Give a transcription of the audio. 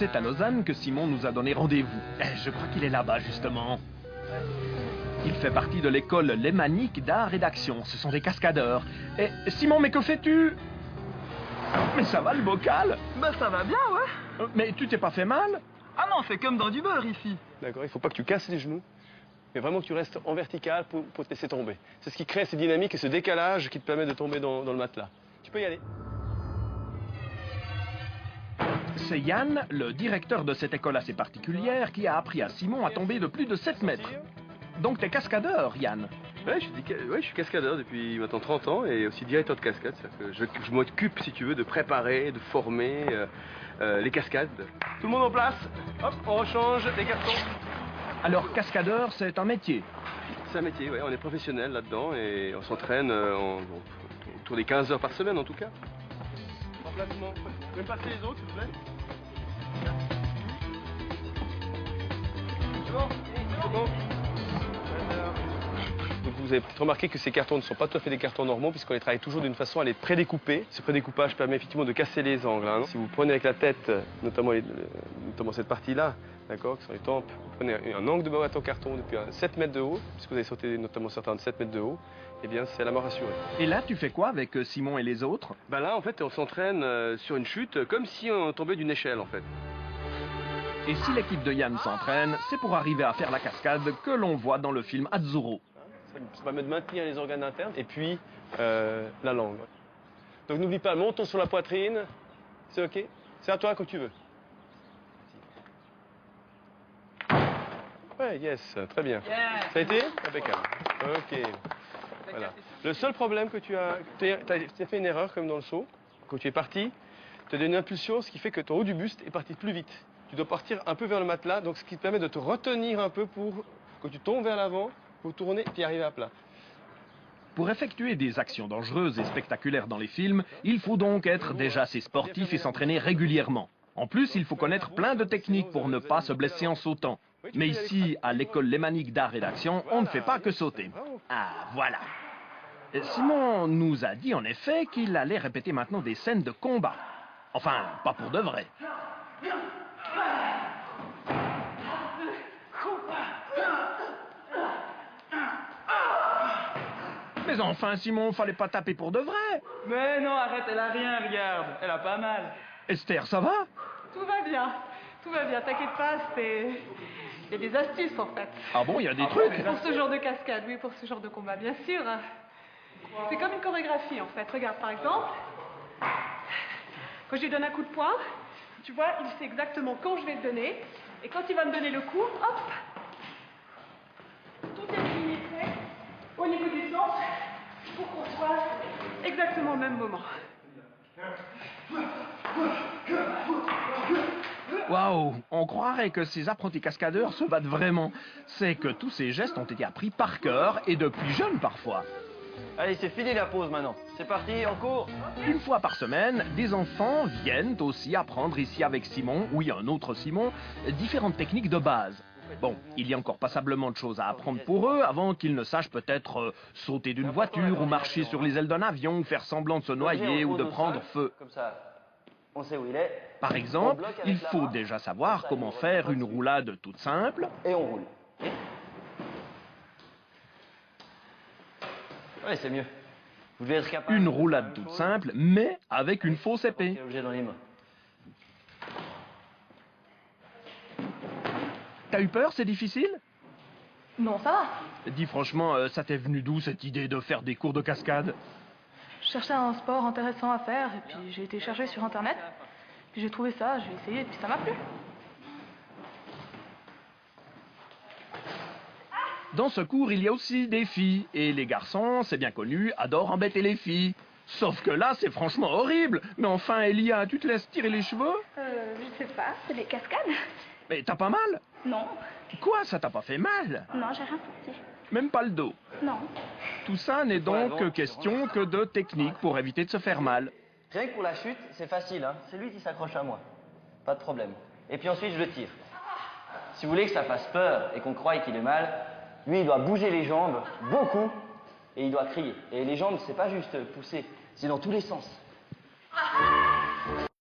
C'est à Lausanne que Simon nous a donné rendez-vous. Je crois qu'il est là-bas, justement. Il fait partie de l'école lémanique d'art et d'action. Ce sont des cascadeurs. Et Simon, mais que fais-tu? Mais ça va, le bocal? Bah ça va bien, ouais. Mais tu t'es pas fait mal? Ah non, c'est comme dans du beurre ici. D'accord, il faut pas que tu casses les genoux, mais vraiment que tu restes en vertical pour te laisser tomber. C'est ce qui crée ces dynamiques et ce décalage qui te permet de tomber dans le matelas. Tu peux y aller. C'est Yann, le directeur de cette école assez particulière, qui a appris à Simon à tomber de plus de 7 mètres. Donc t'es cascadeur, Yann? Ouais, je suis cascadeur depuis maintenant 30 ans et aussi directeur de cascade. C'est-à-dire que je m'occupe, si tu veux, de préparer, de former les cascades. Tout le monde en place. Hop, on rechange les cartons. Alors cascadeur, c'est un métier? C'est un métier, ouais. On est professionnel là-dedans et on s'entraîne autour des 15 heures par semaine en tout cas. Emplacement. Vous pouvez me passer les autres, s'il vous plaît? C'est bon? C'est bon? Vous avez peut-être remarqué que ces cartons ne sont pas tout à fait des cartons normaux puisqu'on les travaille toujours d'une façon à les prédécouper. Ce prédécoupage permet effectivement de casser les angles. Hein. Si vous prenez avec la tête, notamment cette partie-là, d'accord, qui sont les tempes, vous prenez un angle de boîte en carton depuis 7 mètres de haut, puisque vous avez sauté notamment certains de 7 mètres de haut, eh bien c'est à la mort assurée. Et là, tu fais quoi avec Simon et les autres? Ben là, en fait, on s'entraîne sur une chute comme si on tombait d'une échelle, en fait. Et si l'équipe de Yann s'entraîne, c'est pour arriver à faire la cascade que l'on voit dans le film Azzurro. Ça permet de maintenir les organes internes et puis la langue. Donc n'oublie pas, montons sur la poitrine. C'est OK? C'est à toi quand tu veux. Ouais, yes, très bien. Yeah. Ça a été? Impeccable. OK. Voilà. Le seul problème que tu as fait une erreur comme dans le saut. Quand tu es parti, tu as donné une impulsion, ce qui fait que ton haut du buste est parti plus vite. Tu dois partir un peu vers le matelas, donc ce qui te permet de te retenir un peu pour que tu tombes vers l'avant. Vous tournez puis arriver à plat. Pour effectuer des actions dangereuses et spectaculaires dans les films, il faut donc être déjà assez sportif et s'entraîner régulièrement. En plus, il faut connaître plein de techniques pour ne pas se blesser en sautant. Mais ici, à l'école lémanique d'art et d'action, on ne fait pas que sauter. Ah, voilà. Simon nous a dit en effet qu'il allait répéter maintenant des scènes de combat. Enfin, pas pour de vrai. Mais enfin, Simon, fallait pas taper pour de vrai. Mais non, arrête, elle a rien, regarde. Elle a pas mal. Esther, ça va? Tout va bien. Tout va bien, t'inquiète pas, il y a des astuces en fait. Ah bon, il y a des trucs? Pour ce genre de cascade, oui, pour ce genre de combat, bien sûr. C'est comme une chorégraphie en fait. Regarde, par exemple, quand je lui donne un coup de poing, tu vois, il sait exactement quand je vais le donner. Et quand il va me donner le coup, hop, tout est millimétré au niveau du centre pour qu'on soit exactement au même moment. Waouh, on croirait que ces apprentis cascadeurs se battent vraiment. C'est que tous ces gestes ont été appris par cœur et depuis jeunes parfois. Allez, c'est fini la pause maintenant. C'est parti, on court. Une fois par semaine, des enfants viennent aussi apprendre ici avec Simon, oui un autre Simon, différentes techniques de base. Bon, il y a encore passablement de choses à apprendre pour eux avant qu'ils ne sachent peut-être sauter d'une voiture ou marcher sur les ailes d'un avion ou faire semblant de se noyer ou de prendre feu. Comme ça, on sait où il est. Par exemple, il faut déjà savoir comment faire une roulade toute simple. Et on roule. Ouais, c'est mieux. Vous devez être capable. Une roulade toute simple, mais avec une fausse épée. Objet dans les mains. T'as eu peur, c'est difficile? Non, ça va. Dis franchement, ça t'est venu d'où cette idée de faire des cours de cascade? Je cherchais un sport intéressant à faire et puis j'ai été chercher sur internet. Puis j'ai trouvé ça, j'ai essayé et puis ça m'a plu. Dans ce cours, il y a aussi des filles. Et les garçons, c'est bien connu, adorent embêter les filles. Sauf que là, c'est franchement horrible. Mais enfin, Elia, tu te laisses tirer les cheveux? Je sais pas, c'est des cascades? Mais t'as pas mal? Non. Quoi, ça t'a pas fait mal? Non, j'ai rien senti. Même pas le dos? Non. Tout ça n'est donc question que de technique pour éviter de se faire mal. Rien que pour la chute, c'est facile, hein. C'est lui qui s'accroche à moi. Pas de problème. Et puis ensuite, je le tire. Si vous voulez que ça fasse peur et qu'on croie qu'il est mal, lui, il doit bouger les jambes, beaucoup, et il doit crier. Et les jambes, c'est pas juste pousser, c'est dans tous les sens.